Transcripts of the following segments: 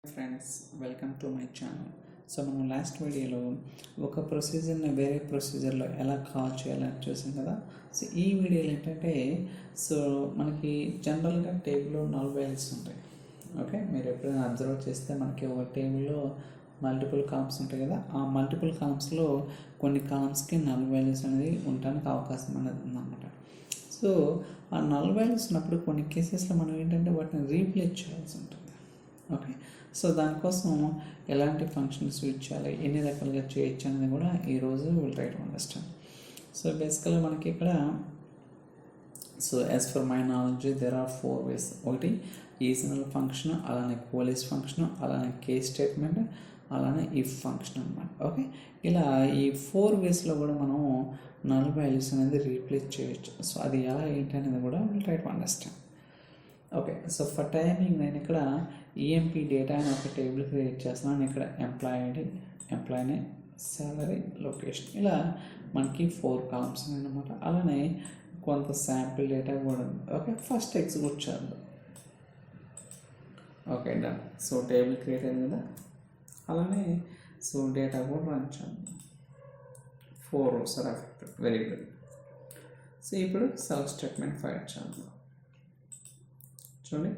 Friends, welcome to my channel. So మనం last వీడియోలో ఒక ప్రొసీజర్ని వేరే ప్రొసీజర్లో ఎలా కాల్ చేయాలని చూసాం కదా. సో ఈ వీడియోలో ఏంటంటే మనకి జనరల్గా టేబుల్లో 4 వాల్యూస్ ఉంటాయి. ఓకే, మీరు ఎప్పుడైనా అబ్జర్వ్ చేస్తే మనకి ఒక టేబుల్లో మల్టిపుల్ కాలమ్స్ ఉంటాయి కదా. ఆ మల్టిపుల్ కాలమ్స్లో కొన్ని కాలమ్స్కి 4 వాల్యూస్ అనేది ఉండడానికి అవకాశం అనేది ఉందన్నమాట. సో ఆ 4 వాల్యూస్ ఉన్నప్పుడు కొన్ని కేసెస్లో మనం ఏంటంటే వాటిని రీప్లేస్ చేయాల్సి ఉంటుంది. ఓకే, సో దానికోసం ఎలాంటి ఫంక్షన్స్ యూజ్ చేయాలి, ఎన్ని రకాలుగా చేయొచ్చు అనేది కూడా ఈరోజు will try to understand. So బేసికల్గా మనకి ఇక్కడ as for my knowledge there are 4 ways. ఒకటి ఈజనల్ ఫంక్షన్, అలానే కోలిస్ ఫంక్షన్, అలానే కేస్ స్టేట్మెంట్, అలానే ఇఫ్ ఫంక్షన్ అనమాట. ఓకే, ఇలా ఈ 4 waysలో కూడా మనం 4 వాల్యూస్ అనేది రీప్లేస్ చేయొచ్చు. సో అది ఎలా ఏంటి అనేది కూడా will try to understand. Okay, so for timing నేను ఇక్కడ ఈఎంపీ డేటా అని ఒక టేబుల్ క్రియేట్ చేస్తున్నాను. ఇక్కడ ఎంప్లాయ్ నేమ్, సాలరీ, లొకేషన్, ఇలా మనకి 4 కాలమ్స్ అనమాట. అలానే కొంత శాంపిల్ డేటా కూడా ఉంది. ఓకే, ఫస్ట్ ఎగ్జిక్యూట్ చేద్దాం. Okay, done. So table create అయింది కదా. అలానే డేటా కూడా రన్ చేద్దాం. 4 rows are affected. Very good. So ఇప్పుడు సెల్ఫ్ స్టేట్మెంట్ ఫైర్ చేద్దాం. చూడండి,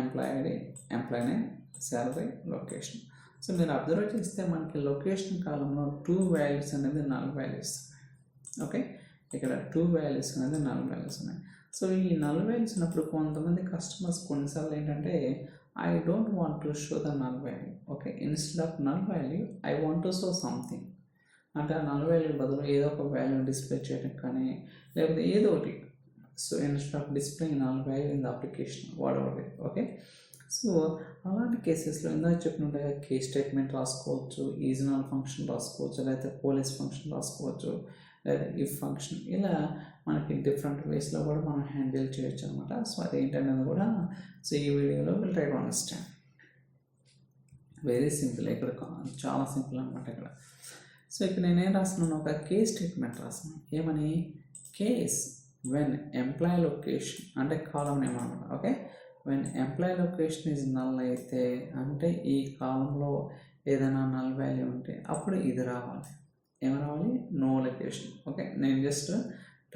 employee ID, employee name, salary, location. So మీరు అబ్జర్వ్ చేస్తే మనకి లొకేషన్ కాలంలో 2 వాల్యూస్ అనేది 4 వాల్యూస్. ఓకే, ఇక్కడ 2 వాల్యూస్ అనేది 4 వాల్యూస్ ఉన్నాయి. సో ఈ 4 వాల్యూస్ ఉన్నప్పుడు కొంతమంది కస్టమర్స్ కొన్నిసార్లు ఏంటంటే I don't want to show the null value. Okay, instead of null value I want to show something. అంటే ఆ నల్ వాల్యూ బదులు ఏదో ఒక వాల్యూ డిస్ప్లే చేయడం కానీ, లేకపోతే ఏదో ఒకటి. So instead of displaying null value in the application వాడేవాడి. ఓకే, సో అలాంటి కేసెస్లో ఇందాక చెప్పినట్టుగా కేస్ స్టేట్మెంట్ రాసుకోవచ్చు, ఈజనల్ ఫంక్షన్ రాసుకోవచ్చు, లేకపోతే పోలీస్ ఫంక్షన్ రాసుకోవచ్చు, లేదా ఇఫ్ ఫంక్షన్, ఇలా మనకి డిఫరెంట్ వేస్లో కూడా మనం హ్యాండిల్ చేయొచ్చు అనమాట. సో అదేంటనేది కూడా ఈ వీడియోలో will try to understand. Very simple, ఇక్కడ చాలా సింపుల్ అనమాట. ఇక్కడ సో ఇక్కడ నేనేం రాస్తున్నాను, ఒక కేస్ స్టేట్మెంట్ రాస్తున్నాను. ఏమని, కేస్ వెన్ ఎంప్లాయ్ లొకేషన్ అంటే కాలం నేమ్ అనమాట. Okay, when employee location is null అయితే, అంటే ఈ కాలంలో ఏదైనా నల్ వాల్యూ ఉంటే అప్పుడు ఇది రావాలి. ఏం రావాలి, నో లొకేషన్. ఓకే, నేను జస్ట్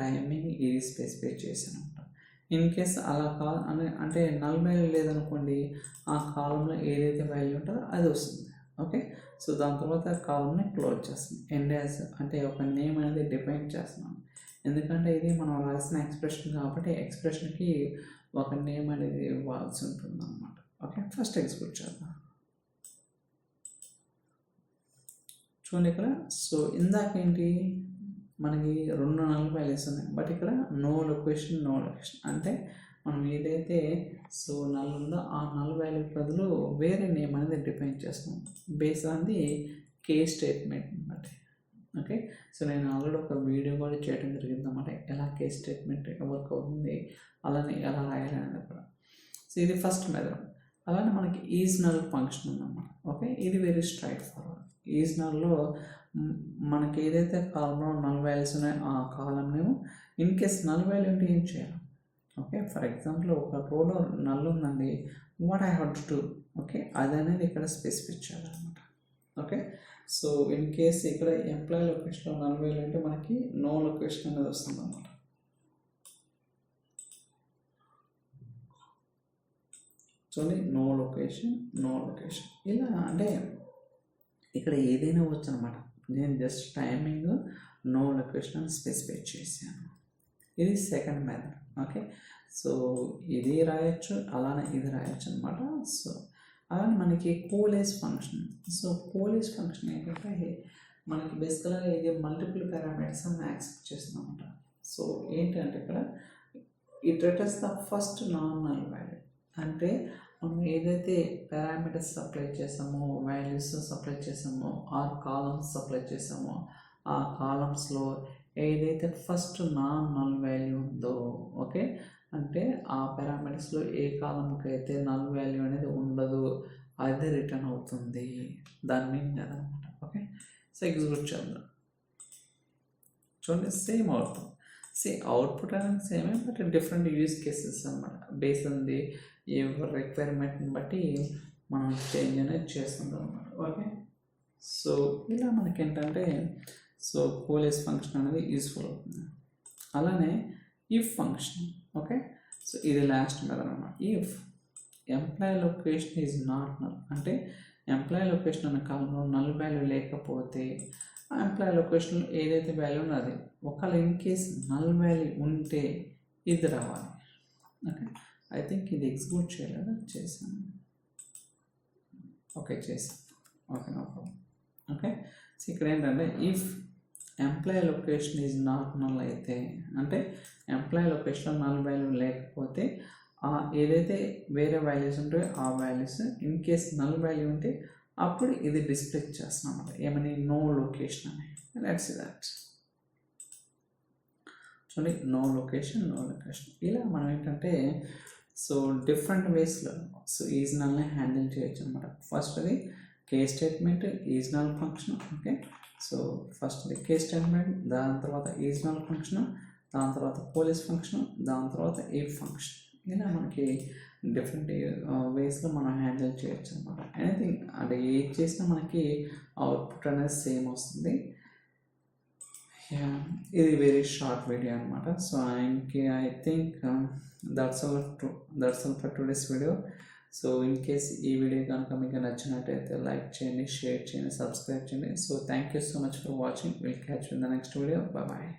టైమింగ్ ఇది స్పెసిఫై చేశాను అనమాట. ఇన్ కేస్ అలా అంటే నల్ వాల్యూ లేదనుకోండి, ఆ కాలంలో ఏదైతే వాల్యూ ఉంటుందో అది వస్తుంది. ఓకే, సో దాని తర్వాత కాలంని క్లోజ్ చేస్తాను. ఎండ్ యాజ్ అంటే ఒక నేమ్ అనేది డిఫైన్ చేస్తున్నాను. ఎందుకంటే ఇది మనం రాసిన ఎక్స్ప్రెషన్ కాబట్టి ఎక్స్ప్రెషన్కి ఒక నేమ్ అనేది ఇవ్వాల్సి ఉంటుంది అనమాట. ఓకే, ఫస్ట్ ఎగ్జిక్యూట్ చేద్దాం. చూడండి ఇక్కడ. సో ఇందాక ఏంటి, మనకి 2 నల్ వాల్యూస్ ఉన్నాయి. బట్ ఇక్కడ నో లొకేషన్ అంటే మనం ఏదైతే నల్ ఉందో ఆ నల్ వాల్యూ బదులు వేరే నేమ్ అనేది డిఫైన్ చేస్తున్నాం base on the case statement అనమాట. ఓకే, సో నేను ఆల్రెడీ ఒక వీడియో కూడా చేయడం జరిగింది అన్నమాట, ఎలా కేస్ స్టేట్మెంట్ వర్క్ అవుతుంది, అలానే ఎలా రాయాలి అనేది కూడా. సో ఇది ఫస్ట్ మెథడ్. అలానే మనకి ఈజనల్ ఫంక్షన్ ఉందన్నమాట. ఓకే, ఇది వెరీ స్ట్రైట్ ఫార్వర్డ్. ఈజనల్లో మనకి ఏదైతే కాలంలో నల్ వాల్యూస్ ఉన్నాయో ఆ కాలం name, in case null value ఉంటే ఏం చేయాలి. ఓకే, ఫర్ ఎగ్జాంపుల్ ఒక రోలో నల్ ఉందండి, what I have to do. Okay, అది అనేది ఇక్కడ స్పెసిఫై చేయాలన్నమాట. ఓకే, సో ఇన్ కేస్ ఇక్కడ ఎంప్లాయ్ లొకేషన్లో నల్ వాల్యూ అంటే మనకి నో లొకేషన్ అనేది వస్తుంది అన్నమాట. చూడండి, నో లొకేషన్ ఇలా అంటే ఇక్కడ ఏదైనా వచ్చు అనమాట. నేను జస్ట్ టైమింగ్ నో లొకేషన్ అని స్పెసిఫై చేశాను. ఇది సెకండ్ మెథడ్. ఓకే, సో ఇది రాయొచ్చు, అలానే ఇది రాయొచ్చు అనమాట. సో అలానే మనకి police function. So coalesce function ఏంటంటే మనకి బేసికల్గా ఇది మల్టిపుల్ పారామీటర్స్ అని యాక్సెప్ట్ చేస్తుంది అనమాట. సో ఏంటంటే ఇక్కడ it returns the first non null value. అంటే మనం ఏదైతే పారామీటర్స్ సప్లై చేసామో, వాల్యూస్ సప్లై చేసామో, ఆర్ కాలమ్స్ సప్లై చేసామో, ఆ కాలమ్స్లో ఏదైతే ఫస్ట్ నాన్ నల్ వాల్యూ ఉందో, ఓకే, అంటే ఆ పారామీటర్స్లో ఏ కాలంకి అయితే నల్ వాల్యూ అనేది ఉండదు అదే రిటర్న్ అవుతుంది. దాని మీనింగ్ అదనమాట. ఓకే, సో ఎగ్జిక్యూట్ చేద్దాం. చూడండి, సేమ్ అవుతుంది. అవుట్పుట్ అనేది సేమే, బట్ డిఫరెంట్ యూజ్ కేసెస్ అనమాట. బేస్ ఆన్ ది రిక్వైర్మెంట్ని బట్టి మనం చేంజ్ అనేది చేస్తుంటాం అన్నమాట. ఓకే, సో ఇలా మనకి ఏంటంటే సో పోలీస్ ఫంక్షన్ అనేది యూస్ఫుల్ అవుతుంది. అలానే ఇఫ్ ఫంక్షన్. ఓకే, సో ఇది లాస్ట్ మెథడ్ అన్నమాట. If employee location is not null అంటే ఎంప్లాయ్ లొకేషన్ అనే కాలంలో నల్ వాల్యూ లేకపోతే ఆ ఎంప్లాయ్ లొకేషన్లో ఏదైతే వాల్యూ ఉన్నది ఒకవేళ ఇన్ కేస్ నల్ వాల్యూ ఉంటే ఇది రావాలి. ఓకే, ఐ థింక్ ఇది ఎగ్జిక్యూట్ చేయలేదు, చేశాను. ఓకే, చేశాను. Okay, no problem. Okay, so ఇక్కడ ఏంటంటే if employee location is not null అయితే అంటే ఎంప్లాయ్ లొకేషన్లో నల్ వాల్యూ లేకపోతే ఏదైతే వేరే వాల్యూస్ ఉంటాయో ఆ values in case null value ఉంటే అప్పుడు ఇది డిస్ప్లే చేస్తున్నాం అన్నమాట. ఏమని నో లొకేషన్ అని. Let's see that. చూడండి, నో లొకేషన్ ఇలా మనం ఏంటంటే సో డిఫరెంట్ వేస్లో సో ఈజ్ నల్ని హ్యాండిల్ చేయొచ్చు అనమాట. ఫస్ట్ అది case statement, is null function. Okay, so first అది కేస్ స్టేట్మెంట్, దాని తర్వాత ఈజ్ నల్ ఫంక్షన్, దాని తర్వాత పోలీస్ ఫంక్షన్, దాని తర్వాత ఇఫ్ ఫంక్షన్. ఇలా మనకి డిఫరెంట్ వేస్లో మనం హ్యాండిల్ చేయొచ్చు అనమాట. ఎనీథింగ్ అంటే ఏది చేసినా మనకి అవుట్పుట్ అనేది సేమ్ వస్తుంది. ఇది వెరీ షార్ట్ వీడియో అనమాట. So I think that's all for today's video. So in case ఈ వీడియో కనుక మీకు నచ్చినట్టయితే లైక్ చేయండి, షేర్ చేయండి, సబ్స్క్రైబ్ చేయండి. So thank you so much for watching. Will catch in the next video. Bye.